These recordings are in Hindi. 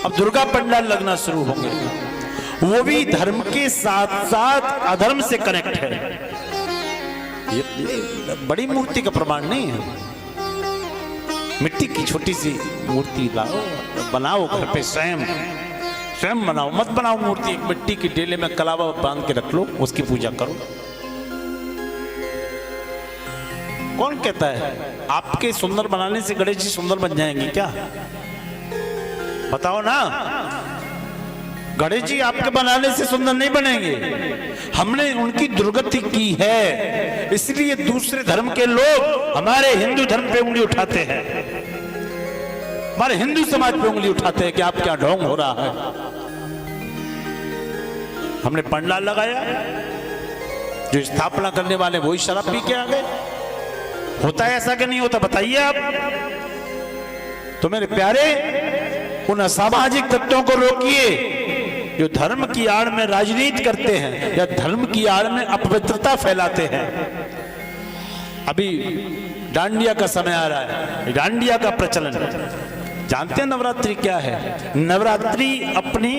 अब दुर्गा पंडाल लगना शुरू होंगे, वो भी धर्म के साथ साथ अधर्म से कनेक्ट है। ये बड़ी मूर्ति का प्रमाण नहीं है, मिट्टी की छोटी सी मूर्ति लाओ, बनाओ घर पे, स्वयं बनाओ, मत बनाओ मूर्ति एक मिट्टी की डेले में कलावा बांध के रख लो, उसकी पूजा करो। कौन कहता है आपके सुंदर बनाने से गणेश जी सुंदर बन जाएंगे क्या? बताओ ना, गणेश जी आपके बनाने से सुंदर नहीं बनेंगे। हमने उनकी दुर्गति की है, इसलिए दूसरे धर्म के लोग हमारे हिंदू धर्म पे उंगली उठाते हैं, हमारे हिंदू समाज पे उंगली उठाते हैं कि आप क्या ढोंग हो रहा है। हमने पंडाल लगाया, जो स्थापना करने वाले वही शराब पी के आ गए। होता है ऐसा कि नहीं होता? बताइए आप। तो मेरे प्यारे, उन असामाजिक तत्वों को रोकिए जो धर्म की आड़ में राजनीति करते हैं या धर्म की आड़ में अपवित्रता फैलाते हैं। अभी डांडिया का समय आ रहा है, डांडिया का प्रचलन। जानते हैं नवरात्रि क्या है? नवरात्रि अपनी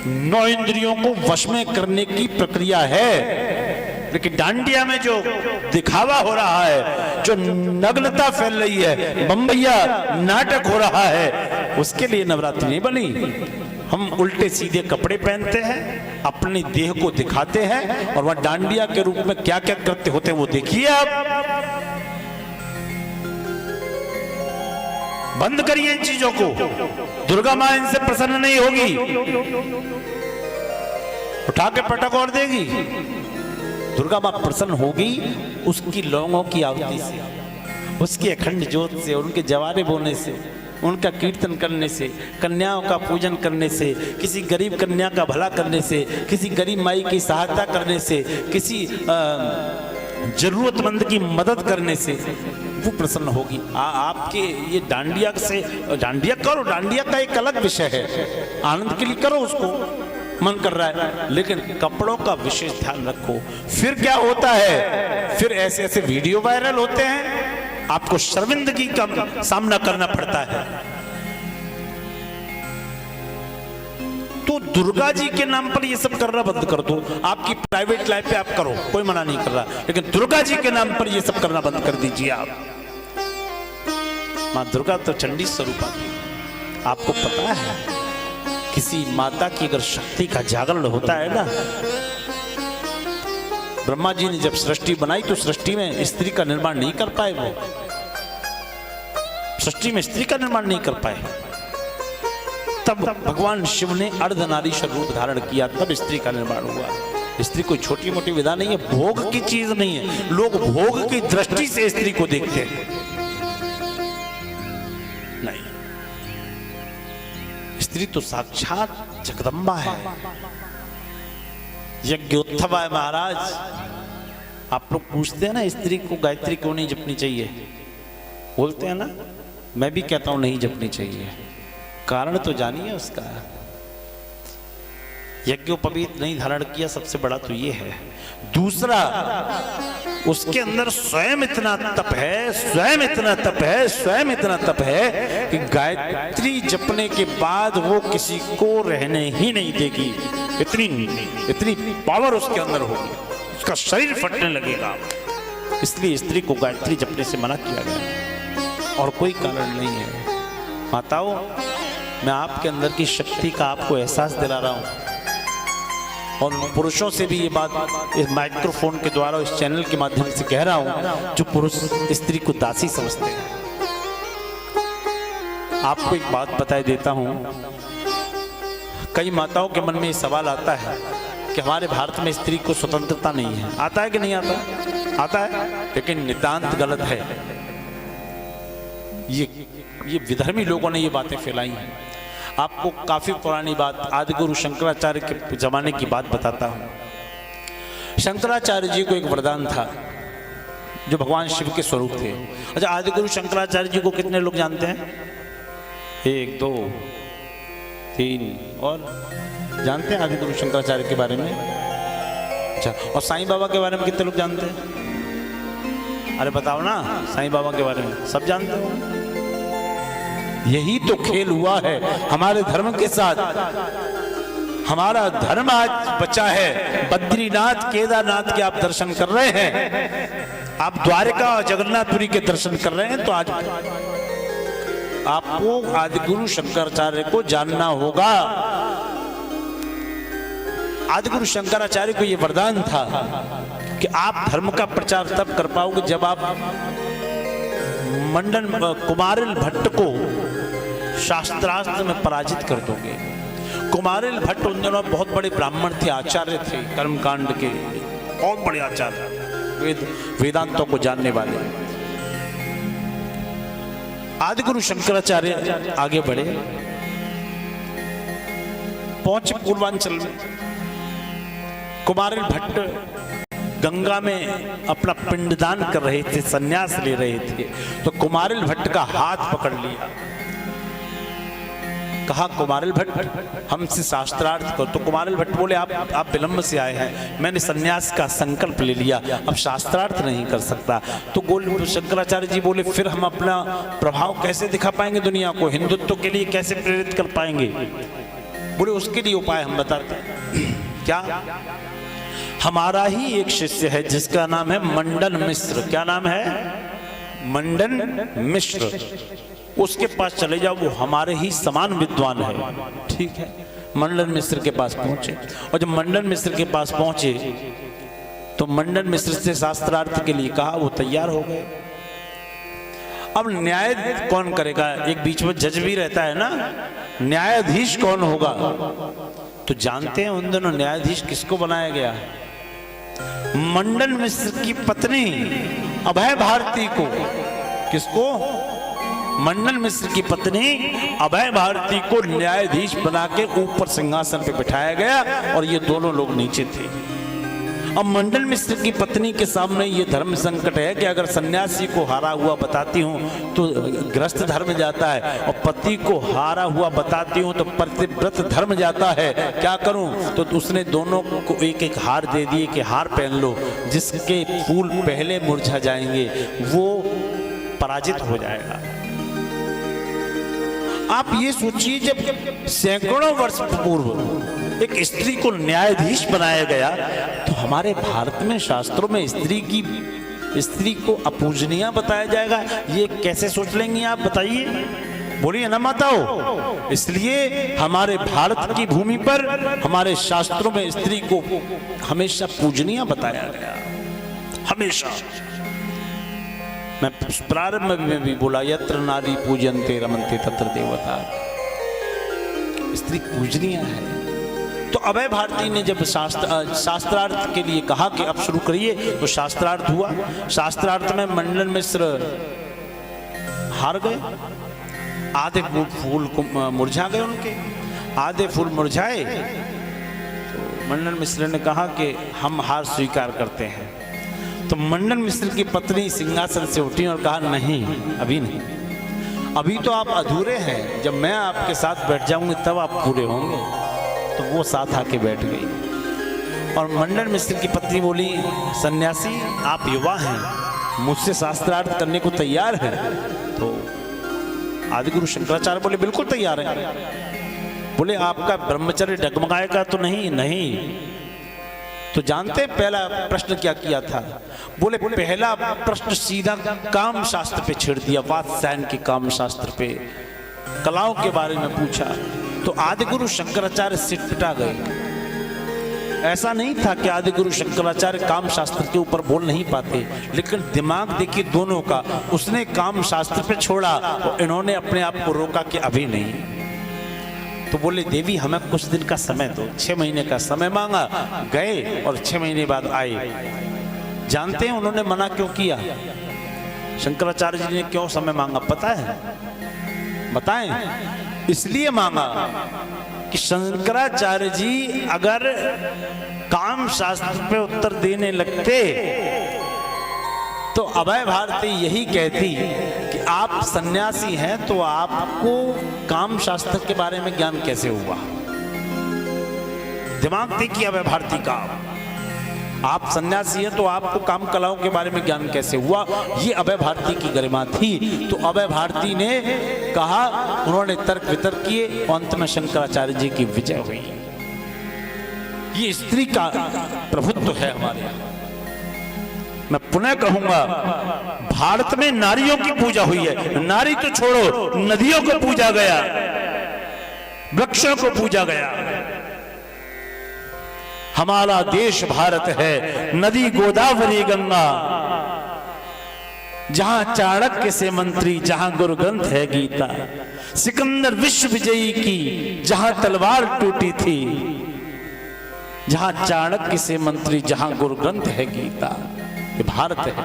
9 इंद्रियों को वश में करने की प्रक्रिया है, लेकिन डांडिया में जो दिखावा हो रहा है, जो नग्नता फैल रही है, बम्बैया नाटक हो रहा है, उसके लिए नवरात्रि नहीं बनी। हम उल्टे सीधे कपड़े पहनते हैं, अपने देह को दिखाते हैं, और वह डांडिया के रूप में क्या क्या करते होते हैं वो देखिए आप। बंद करिए इन चीजों को, दुर्गा मां इनसे प्रसन्न नहीं होगी, उठा के पटक और देगी। दुर्गा मां प्रसन्न होगी उसकी लौंगों की आरती से, उसकी अखंड ज्योत से, उनके जवारे बोने से, उनका कीर्तन करने से, कन्याओं का पूजन करने से, किसी गरीब कन्या का भला करने से, किसी गरीब माई की सहायता करने से, किसी जरूरतमंद की मदद करने से वो प्रसन्न होगी। आपके ये डांडिया से, डांडिया करो, डांडिया का एक अलग विषय है, आनंद के लिए करो, उसको मन कर रहा है, लेकिन कपड़ों का विशेष ध्यान रखो। फिर क्या होता है? फिर ऐसे ऐसे वीडियो वायरल होते हैं, आपको शर्मिंदगी का सामना करना पड़ता है। तो दुर्गा जी के नाम पर ये सब करना बंद कर दो। आपकी प्राइवेट लाइफ पे आप करो, कोई मना नहीं कर रहा, लेकिन दुर्गा जी के नाम पर ये सब करना बंद कर दीजिए आप। मां दुर्गा तो चंडी स्वरूपा थी, आपको पता है। किसी माता की अगर शक्ति का जागरण होता है ना, ब्रह्मा जी ने जब सृष्टि बनाई तो सृष्टि में स्त्री का निर्माण नहीं कर पाए, वो सृष्टि में स्त्री का निर्माण नहीं कर पाए। तब भगवान शिव ने अर्धनारीश्वर रूप धारण किया, तब स्त्री का निर्माण हुआ। स्त्री कोई छोटी मोटी विधा नहीं है, भोग की चीज नहीं है। लोग भोग की दृष्टि से स्त्री को देखते हैं, नहीं, स्त्री तो साक्षात जगदम्बा है, यज्ञोत्थवा है महाराज। आप लोग पूछते हैं ना स्त्री को गायत्री क्यों नहीं जपनी चाहिए, बोलते हैं ना, मैं भी कहता हूं नहीं जपनी चाहिए। कारण तो जानिए उसका, यज्ञोपवीत नहीं धारण किया, सबसे बड़ा तो ये है। दूसरा, उसके अंदर स्वयं इतना तप है, स्वयं इतना तप है, स्वयं इतना तप है कि गायत्री जपने के बाद वो किसी को रहने ही नहीं देगी। इतनी पावर उसके अंदर होगी, उसका शरीर फटने लगेगा। इसलिए स्त्री को गायत्री जपने से मना किया गया, और कोई कारण नहीं है। माताओं, मैं आपके अंदर की शक्ति का आपको एहसास दिला रहा हूं, और पुरुषों से भी ये बात इस माइक्रोफोन के द्वारा, इस चैनल के माध्यम से कह रहा हूं, जो पुरुष स्त्री को दासी समझते हैं। आपको एक बात बताए देता हूं, कई माताओं के मन में ये सवाल आता है कि हमारे भारत में स्त्री को स्वतंत्रता नहीं है। आता है कि नहीं आता? आता है, लेकिन नितांत गलत है। ये विधर्मी लोगों ने ये बातें फैलाई हैं। आपको काफी पुरानी बात, आदिगुरु शंकराचार्य के जमाने की बात बताता हूं। शंकराचार्य जी को एक वरदान था, जो भगवान शिव के स्वरूप थे। अच्छा, आदिगुरु शंकराचार्य जी को कितने लोग जानते हैं? 1 2 3 और जानते हैं आदिगुरु शंकराचार्य के बारे में? अच्छा, और साईं बाबा के बारे में कितने लोग जानते हैं? अरे बताओ ना, साईं बाबा के बारे में सब जानते हो? यही तो खेल हुआ है हमारे धर्म के साथ। हमारा धर्म आज बचा है। बद्रीनाथ केदारनाथ के आप दर्शन कर रहे हैं, आप द्वारका और जगन्नाथपुरी के दर्शन कर रहे हैं, तो आज आपको आदिगुरु शंकराचार्य को जानना होगा। आदिगुरु शंकराचार्य को यह वरदान था कि आप धर्म का प्रचार तब कर पाओगे जब आप मंडन कुमारिल भट्ट को शास्त्रास्त्र में पराजित कर दोगे। कुमारिल भट्ट उन दिनों बहुत बड़े ब्राह्मण थे, आचार्य थे, कर्मकांड के बहुत बड़े आचार्य, वेदांतों को जानने वाले। आदिगुरु शंकराचार्य आगे बढ़े, पहुंचे पूर्वांचल में। कुमारिल भट्ट गंगा में अपना पिंडदान कर रहे थे, सन्यास ले रहे थे, तो कुमारिल भट्ट का हाथ पकड़ लिया। कहा कुमारिल भट्ट हमसे शास्त्रार्थ करो। तो कुमारिल भट्ट बोले आप विलंब से आए हैं, मैंने सन्यास का संकल्प ले लिया, अब शास्त्रार्थ नहीं कर सकता। तो शंकराचार्य जी बोले फिर हम अपना प्रभाव कैसे दिखा पाएंगे दुनिया को, हिंदुत्व के लिए कैसे प्रेरित कर पाएंगे। बोले उसके लिए उपाय हम बताते हैं। क्या? हमारा ही एक शिष्य है जिसका नाम है मंडन मिश्र। क्या नाम है? मंडन मिश्र। उसके पास चले जाओ, वो हमारे ही समान विद्वान है। ठीक है, मंडन मिश्र के पास पहुंचे, और जब मंडन मिश्र के पास पहुंचे तो मंडन मिश्र से शास्त्रार्थ के लिए कहा, वो तैयार हो गए। अब न्याय कौन करेगा? एक बीच में जज भी रहता है ना, न्यायाधीश कौन होगा? तो जानते हैं उन दिनों न्यायाधीश किसको बनाया गया? मंडन मिश्र की पत्नी अभय भारती को। किसको? मंडन मिश्र की पत्नी अभय भारती को न्यायाधीश बना के ऊपर सिंहासन पे बिठाया गया, और ये दोनों लोग नीचे थे। अब मंडन मिश्र की पत्नी के सामने ये धर्म संकट है कि अगर सन्यासी को हारा हुआ बताती हूँ तो गृहस्थ धर्म जाता है, और पति को हारा हुआ बताती हूँ तो पतिव्रत धर्म जाता है, क्या करूं? तो उसने दोनों को एक एक हार दे दिए कि हार पहन लो, जिसके फूल पहले मुरझा जाएंगे वो पराजित हो जाएगा। आप ये सोचिए, जब सैकड़ों वर्ष पूर्व एक स्त्री को न्यायाधीश बनाया गया, तो हमारे भारत में शास्त्रों में स्त्री को अपूजनीय बताया जाएगा, ये कैसे सोच लेंगी आप? बताइए, बोलिए ना माताओं। इसलिए हमारे भारत की भूमि पर हमारे शास्त्रों में स्त्री को हमेशा पूजनीय बताया गया, हमेशा। मैं प्रारंभ में भी बोला, यत्र नारी पूजन्ते रमन्ते तत्र देवता। स्त्री पूजनीय है। तो अभय भारती ने जब शास्त्रार्थ के लिए कहा कि अब शुरू करिए, तो शास्त्रार्थ हुआ। शास्त्रार्थ में मंडन मिश्र हार गए, आधे फूल मुरझा गए उनके, आधे फूल मुरझाए। तो मंडन मिश्र ने कहा कि हम हार स्वीकार करते हैं। तो मंडन मिश्र की पत्नी सिंहासन से उठी और कहा, नहीं, अभी नहीं, अभी तो आप अधूरे हैं, जब मैं आपके साथ बैठ जाऊंगी तब आप पूरे होंगे। तो वो साथ आके बैठ गई, और मंडन मिश्र की पत्नी बोली, सन्यासी आप युवा हैं, मुझसे शास्त्रार्थ करने को तैयार हैं? तो आदिगुरु शंकराचार्य बोले, बिल्कुल तैयार है। बोले, आपका ब्रह्मचर्य डगमगाएगा तो नहीं? नहीं। तो जानते हैं पहला प्रश्न क्या किया था? बोले, पहला प्रश्न सीधा काम शास्त्र पे छेड़ दिया, वात्स्यायन के काम शास्त्र पे, कलाओं के बारे में पूछा। तो आदिगुरु शंकराचार्य सिटपिटा गए। ऐसा नहीं था कि आदिगुरु शंकराचार्य काम शास्त्र के ऊपर बोल नहीं पाते, लेकिन दिमाग देखिए दोनों का, उसने काम शास्त्र पे छोड़ा और इन्होंने अपने आप को रोका कि अभी नहीं। तो बोले, देवी हमें कुछ दिन का समय दो। 6 महीने का समय मांगा, गए और 6 महीने बाद आए। जानते हैं उन्होंने मना क्यों किया? शंकराचार्य जी ने क्यों समय मांगा पता है? बताएं। इसलिए मांगा कि शंकराचार्य जी अगर काम शास्त्र पे उत्तर देने लगते तो अभय भारती यही कहती कि आप सन्यासी हैं तो आपको काम शास्त्र के बारे में ज्ञान कैसे हुआ। दिमाग देखिए अभय भारती का। आप सन्यासी हैं तो आपको काम कलाओं के बारे में ज्ञान कैसे हुआ? ये अभय भारती की गरिमा थी। तो अभय भारती ने कहा, उन्होंने तर्क वितर्क किए और अंत में शंकराचार्य जी की विजय हुई। ये स्त्री का प्रभुत्व है हमारे यहाँ। मैं पुनः कहूंगा, भारत में नारियों की पूजा हुई है। नारी तो छोड़ो, नदियों को पूजा गया, वृक्षों को पूजा गया। हमारा देश भारत है, नदी गोदावरी गंगा, जहां चाणक्य से मंत्री, जहां गुरु ग्रंथ है गीता। सिकंदर विश्व विजयी की जहां तलवार टूटी थी, जहां चाणक्य से मंत्री, जहां गुरु ग्रंथ है गीता। ये भारत है।